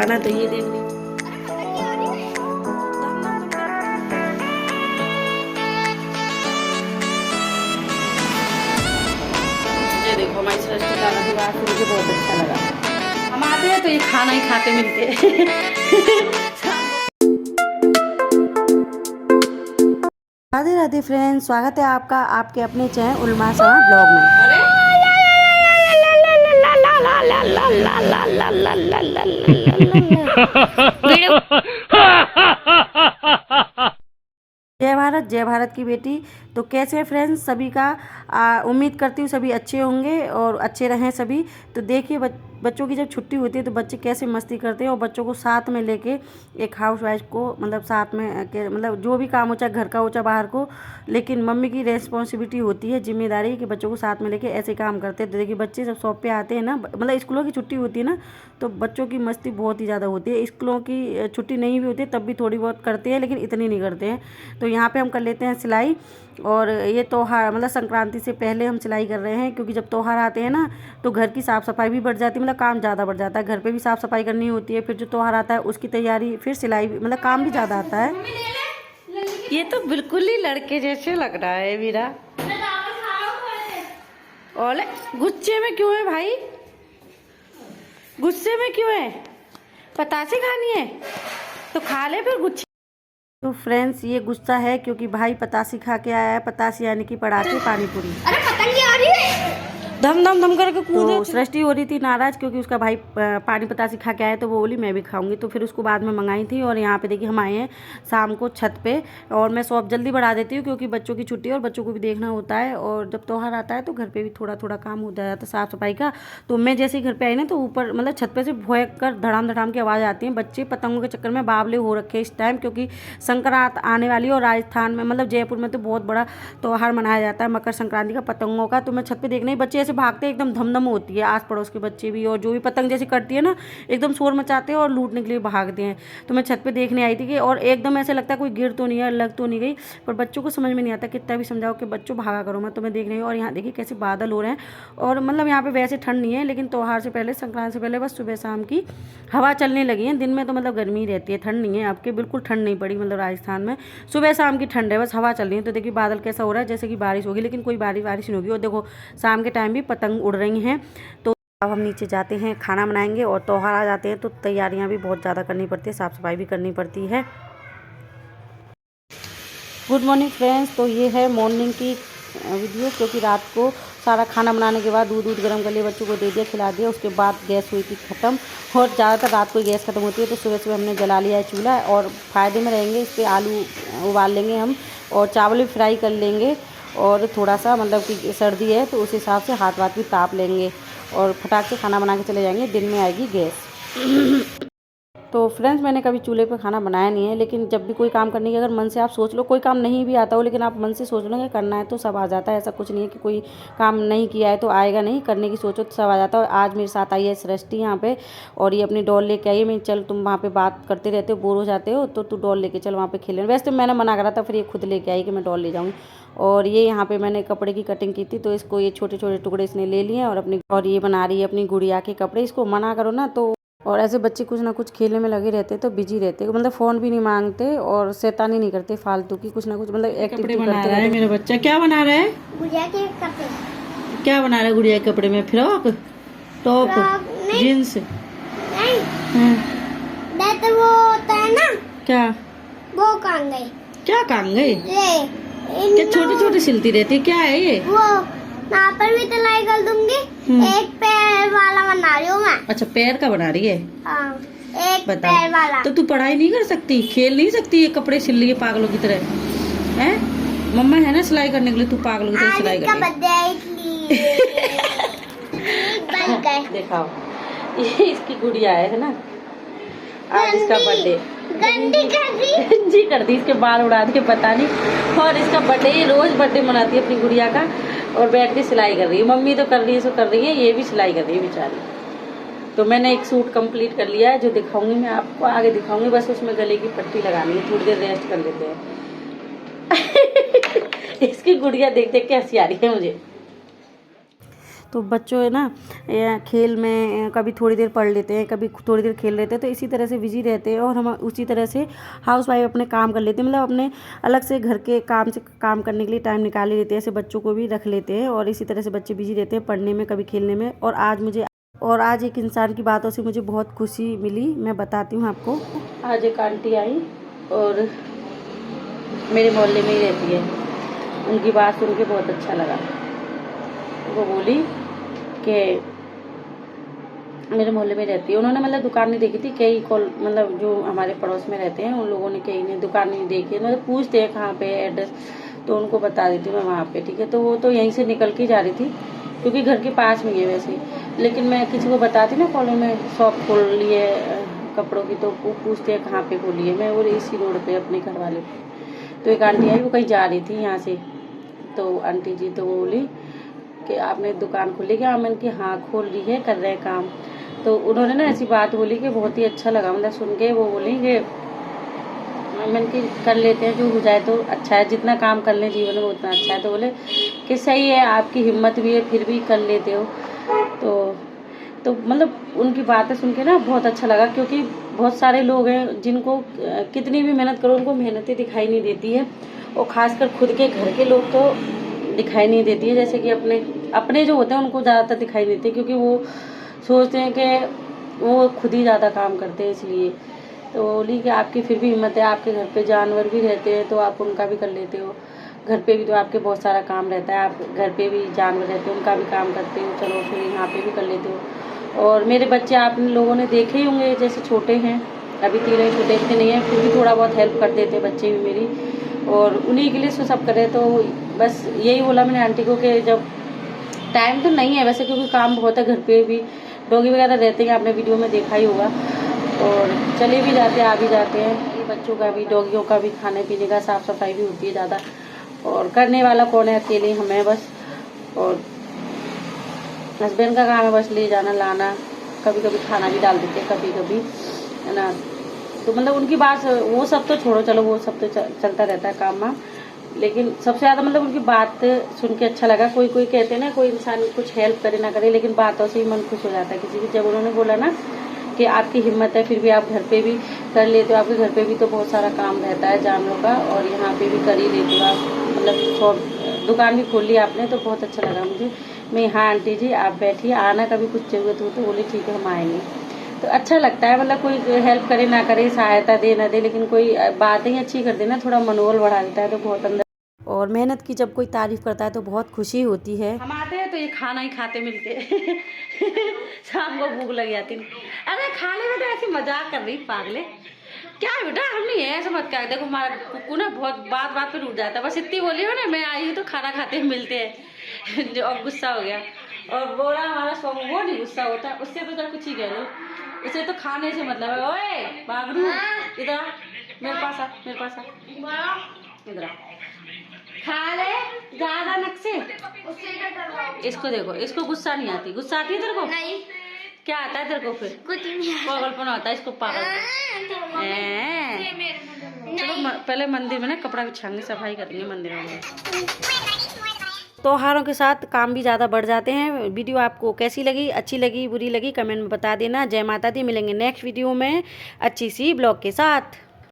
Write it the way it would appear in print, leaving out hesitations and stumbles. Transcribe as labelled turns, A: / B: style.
A: खाना तो ये देख ली। ये देखो हमारी सृष्टि गाना की बात मुझे बहुत अच्छा लगा। हम आते हैं तो ये खाना ही खाते मिलके। राधे राधे फ्रेंड्स, स्वागत है आपका आपके अपने चैनल उल्मा शर्मा ब्लॉग में। जय भारत की बेटी। तो कैसे हैं फ्रेंड्स सभी का, उम्मीद करती हूँ सभी अच्छे होंगे और अच्छे रहें सभी। तो देखिए बच्चों की जब छुट्टी होती है तो बच्चे कैसे मस्ती करते हैं, और बच्चों को साथ में लेके एक हाउस वाइफ को मतलब साथ में मतलब जो भी काम हो चाहे घर का हो चाहे बाहर को, लेकिन मम्मी की रेस्पॉन्सिबिलिटी होती है, जिम्मेदारी कि बच्चों को साथ में लेके ऐसे काम करते हैं। तो देखिए बच्चे जब शॉप पे आते हैं ना, मतलब स्कूलों की छुट्टी होती है ना, तो बच्चों की मस्ती बहुत ही ज़्यादा होती है। स्कूलों की छुट्टी नहीं भी होती है तब भी थोड़ी बहुत करते हैं, लेकिन इतनी नहीं करते हैं। तो यहाँ पे हम कर लेते हैं सिलाई, और ये त्योहार मतलब संक्रांति से पहले हम सिलाई कर रहे हैं, क्योंकि जब त्योहार आते हैं ना तो घर की साफ़ सफाई भी बढ़ जाती है, मतलब काम ज़्यादा बढ़ जाता है। घर पे भी साफ़ सफाई करनी होती है, फिर जो त्योहार आता है उसकी तैयारी, फिर सिलाई भी, मतलब काम भी ज़्यादा आता है। ये तो बिल्कुल ही लड़के जैसे लग रहा है वीरा। और गुस्से में क्यों है भाई, गुस्से में क्यों है? पतासे खानी है तो खा ले फिर गुस्से। तो फ्रेंड्स ये गुस्सा है क्योंकि भाई पतासी खा के आया है, पतासी यानी कि पड़ाके पानी पूरी।
B: अरे पतंग आ रही है,
A: धम धम धम करके कूदे। तो सृष्टि हो रही थी नाराज क्योंकि उसका भाई पानी पतासी खा के आया, तो वो बोली मैं भी खाऊंगी, तो फिर उसको बाद में मंगाई थी। और यहाँ पे देखिए हम आए हैं शाम को छत पे, और मैं शॉप जल्दी बढ़ा देती हूँ क्योंकि बच्चों की छुट्टी है और बच्चों को भी देखना होता है, और जब त्योहार आता है तो घर पे भी थोड़ा थोड़ा काम हो जाता है साफ़ सफाई का। तो मैं जैसे ही घर पे आई ना तो ऊपर मतलब छत पे से भोंक कर धड़ाम धड़ाम की आवाज़ आती है। बच्चे पतंगों के चक्कर में बावले हो रखे इस टाइम, क्योंकि संक्रांत आने वाली है और राजस्थान में मतलब जयपुर में तो बहुत बड़ा त्योहार मनाया जाता है मकर संक्रांति का, पतंगों का। तो मैं छत पे देखने ही बच्चे ऐसे भागते हैं, एकदम धमधम होती है, आस पड़ोस के बच्चे भी, और जो भी पतंग जैसे करती है ना एकदम शोर मचाते हैं और लूटने के लिए भागते हैं। तो मैं छत पे देखने आई थी कि, और एकदम ऐसे लगता है कोई गिर तो नहीं है, लग तो नहीं गई, पर बच्चों को समझ में नहीं आता, कितना भी समझाओ कि बच्चों भागा करो मैं। तो मैं देख रही हूँ, और यहाँ देखिए कैसे बादल हो रहे हैं, और मतलब यहाँ पे वैसे ठंड नहीं है, लेकिन त्योहार से पहले संक्रांति से पहले बस सुबह शाम की हवा चलने लगी है। दिन में तो मतलब गर्मी रहती है, ठंड नहीं है। आपके बिल्कुल ठंड नहीं पड़ी, मतलब राजस्थान में सुबह शाम की ठंड है, बस हवा चल रही है। तो देखिए बादल कैसा हो रहा है जैसे कि बारिश होगी, लेकिन कोई बारिश नहीं होगी। और देखो शाम के टाइम भी पतंग उड़ रही हैं। तो अब हम नीचे जाते हैं, खाना बनाएंगे, और त्योहार आ जाते हैं तो तैयारियां भी बहुत ज़्यादा करनी पड़ती है, साफ़ सफाई भी करनी पड़ती है। Good morning friends. तो ये है मॉर्निंग की वीडियो, क्योंकि रात को सारा खाना बनाने के बाद दूध गर्म कर लिया, बच्चों को दे दिया, खिला दिया, उसके बाद गैस हुई थी ख़त्म। और ज़्यादातर रात को गैस ख़त्म होती है, तो सुबह सुबह हमने जला लिया है चूल्हा, और फ़ायदे में रहेंगे। इस पर आलू उबाल लेंगे हम, और चावल भी फ्राई कर लेंगे, और थोड़ा सा मतलब कि सर्दी है तो उस हिसाब से हाथ वाथ भी ताप लेंगे, और फटाक से खाना बना के चले जाएंगे। दिन में आएगी गैस। तो फ्रेंड्स मैंने कभी चूल्हे पे खाना बनाया नहीं है, लेकिन जब भी कोई काम करने की अगर मन से आप सोच लो, कोई काम नहीं भी आता हो लेकिन आप मन से सोच लो कि करना है तो सब आ जाता है। ऐसा कुछ नहीं है कि कोई काम नहीं किया है तो आएगा नहीं, करने की सोचो तो सब आ जाता है। और आज मेरे साथ आई है सृष्टि यहाँ पे, और ये अपनी डॉल लेके आई है। मैं चल तुम वहाँ पे बात करते रहते हो, बोर हो जाते हो, तो तू डॉल लेके चल वहाँ पे खेलने। वैसे तो मैंने मना करा था, फिर ये खुद लेके आई कि मैं डॉल ले जाऊँगी। और ये यहाँ पे मैंने कपड़े की कटिंग की थी, तो इसको ये छोटे छोटे टुकड़े इसने ले लिए, और ये बना रही है अपनी गुड़िया के कपड़े। इसको मना करो ना तो, और ऐसे बच्चे कुछ ना कुछ खेलने में लगे रहते तो बिजी रहते, मतलब फ़ोन भी नहीं मांगते और शैतानी नहीं करते फालतू की, कुछ ना कुछ मतलब एक्टिविटी बना रहा है मेरा बच्चा। क्या बना रहा है?
B: गुड़िया के कपड़े।
A: क्या बना रहा है गुड़िया के कपड़े में? Frock, top, jeans?
B: नहीं, तो वो होता है ना, क्या वो कांगे। क्या कांगे? क्या छोटे छोटे सिलती रहती है, क्या है ये? वो यहाँ पर भी सिलाई कर दूंगी। एक पैर वाला बना रही हूँ मैं। अच्छा पैर का बना रही है? हाँ, एक पैर वाला। तो तू पढ़ाई नहीं कर सकती, खेल नहीं सकती, ये कपड़े सिल रही है पागलों की तरह? हैं मम्मा है ना सिलाई करने के लिए, तू पागलों की तरह सिलाई कर दिखाओ। ये इसकी गुड़िया है ना, आज इसका बर्थडे। गंजी कर दी, इसके बाल उड़ा दिए पता नहीं। और इसका बर्थडे, ये रोज बर्थडे मनाती है अपनी गुड़िया का, और बैठ के सिलाई कर रही है। मम्मी तो कर रही है, सो कर रही है, ये भी सिलाई कर रही है बेचारी। तो मैंने एक सूट कंप्लीट कर लिया है, जो दिखाऊंगी मैं आपको, आगे दिखाऊंगी। बस उसमें गले की पट्टी लगानी है, थोड़ी देर रेस्ट कर लेते हैं। इसकी गुड़िया देख देख के हंसी आ रही है मुझे।
A: तो बच्चों है ना खेल में कभी थोड़ी देर पढ़ लेते हैं, कभी थोड़ी देर खेल लेते हैं, तो इसी तरह से बिजी रहते हैं। और हम उसी तरह से हाउस वाइफ अपने काम कर लेते हैं, मतलब अपने अलग से घर के काम से काम करने के लिए टाइम निकाल ही लेते हैं। ऐसे बच्चों को भी रख लेते हैं और इसी तरह से बच्चे बिजी रहते हैं पढ़ने में, कभी खेलने में। और आज एक इंसान की बातों से मुझे बहुत खुशी मिली, मैं बताती हूँ आपको। आज एक आंटी आई और मेरे मोहल्ले में ही रहती है, उनकी बात सुन के बहुत अच्छा लगा। वो बोली कि मेरे मोहल्ले में रहती है, उन्होंने मतलब दुकान नहीं देखी थी, कई कॉल मतलब जो हमारे पड़ोस में रहते हैं उन लोगों ने कई ने दुकान नहीं देखी, मतलब पूछते हैं कहाँ पे एड्रेस, तो उनको बता देती मैं वहाँ पे, ठीक है। तो वो तो यहीं से निकल के जा रही थी क्योंकि घर के पास में है वैसे, लेकिन मैं किसी को बताती ना कॉलोनी में शॉप खोल ली है कपड़ों की, तो वो पूछते हैं कहाँ पे खोली है। मैं वो इसी रोड पे अपने घर वाले पे। तो एक आंटी आई, वो कहीं जा रही थी यहाँ से, तो आंटी जी तो वो बोली कि आपने दुकान खोली क्या? मैंने कि हाँ खोल ली है, कर रहे हैं काम। तो उन्होंने ना ऐसी बात बोली कि बहुत ही अच्छा लगा मतलब सुन के। वो बोली कि मैंने कि कर लेते हैं, जो हो जाए तो अच्छा है, जितना काम कर लें जीवन में उतना अच्छा है। तो बोले कि सही है, आपकी हिम्मत भी है, फिर भी कर लेते हो। तो मतलब उनकी बातें सुन के ना बहुत अच्छा लगा, क्योंकि बहुत सारे लोग हैं जिनको कितनी भी मेहनत करो उनको मेहनतें दिखाई नहीं देती है, और ख़ासकर खुद के घर के लोग तो दिखाई नहीं देती है। जैसे कि अपने जो होते हैं उनको ज़्यादातर दिखाई देती है, क्योंकि वो सोचते हैं कि वो खुद ही ज़्यादा काम करते हैं इसलिए। तो बोली कि आपकी फिर भी हिम्मत है, आपके घर पे जानवर भी रहते हैं तो आप उनका भी कर लेते हो, घर पे भी तो आपके बहुत सारा काम रहता है, आप घर पे भी जानवर रहते हैं उनका भी काम करते हो, चलो फिर यहाँ पे भी कर लेते हो। और मेरे बच्चे आप लोगों ने देखे ही होंगे, जैसे छोटे हैं, अभी तीनों छोटे इतने नहीं हैं, फिर भी थोड़ा बहुत हेल्प कर देते हैं बच्चे भी मेरी, और उन्हीं के लिए सब करे। तो बस यही बोला मैंने आंटी को कि जब टाइम तो नहीं है वैसे, क्योंकि काम बहुत है, घर पे भी डॉगी वगैरह रहते हैं, आपने वीडियो में देखा ही होगा, और चले भी जाते हैं आ भी जाते हैं। ये बच्चों का भी डॉगियों का भी खाने पीने का साफ़ सफाई भी होती है ज़्यादा, और करने वाला कौन है, अकेले हमें बस, और हस्बैंड का काम है बस ले जाना लाना, कभी कभी खाना भी डाल देते हैं कभी कभी, है ना। तो मतलब उनकी बात वो सब तो छोड़ो, चलो वो सब तो चलता रहता है काम वाम, लेकिन सबसे ज़्यादा मतलब उनकी बात सुन के अच्छा लगा। कोई कहते हैं ना कोई इंसान कुछ हेल्प करे ना करे, लेकिन बातों से ही मन खुश हो जाता है किसी की। जब उन्होंने बोला ना कि आपकी हिम्मत है, फिर भी आप घर पे भी कर लेते हो, आपके घर पे भी तो बहुत सारा काम रहता है जानवरों का, और यहाँ पे भी कर ही लेते हो आप, मतलब शॉप दुकान भी खोल ली आपने, तो बहुत अच्छा लगा मुझे। मैं हाँ आंटी जी आप बैठिए, आना कभी कुछ जरूरत हो तो। बोली ठीक है हम आएंगे। तो अच्छा लगता है, मतलब कोई हेल्प करे ना करे, सहायता दे ना दे, लेकिन कोई बातें ही अच्छी कर देना, थोड़ा मनोबल बढ़ा देता है तो बहुत अंदर। और मेहनत की जब कोई तारीफ करता है तो बहुत खुशी होती है। हम आते हैं तो ये खाना ही खाते मिलते शाम को भूख लग जाती। अरे खाने में तो ऐसी मजाक कर रही पागले, क्या है बेटा हम नहीं है ऐसा मत कर। देखो हमारा कुकू ना बहुत बात पे रुक जाता है, बस इतनी बोली हो ना मैं आई हूँ तो खाना खाते मिलते हैं जो अब गुस्सा हो गया। और बोला हमारा स्वामी वो नहीं गुस्सा होता, उससे तो कुछ ही कह लो, उसे तो खाने से मतलब है। ओए बाबरू इधर मेरे पास आ, मेरे पास आ, इधर खा ले ज्यादा नक्शे। इसको देखो, इसको गुस्सा नहीं आती, गुस्सा आती है तेरे को? नहीं। क्या आता है तेरे को फिर? कुछ नहीं। पागलपन आता है इसको, पागल। चलो पहले मंदिर में ना कपड़ा बिछाएंगे, सफाई करेंगे मंदिर में। त्योहारों के साथ काम भी ज़्यादा बढ़ जाते हैं। वीडियो आपको कैसी लगी, अच्छी लगी बुरी लगी कमेंट में बता देना। जय माता दी, मिलेंगे नेक्स्ट वीडियो में अच्छी सी ब्लॉग के साथ।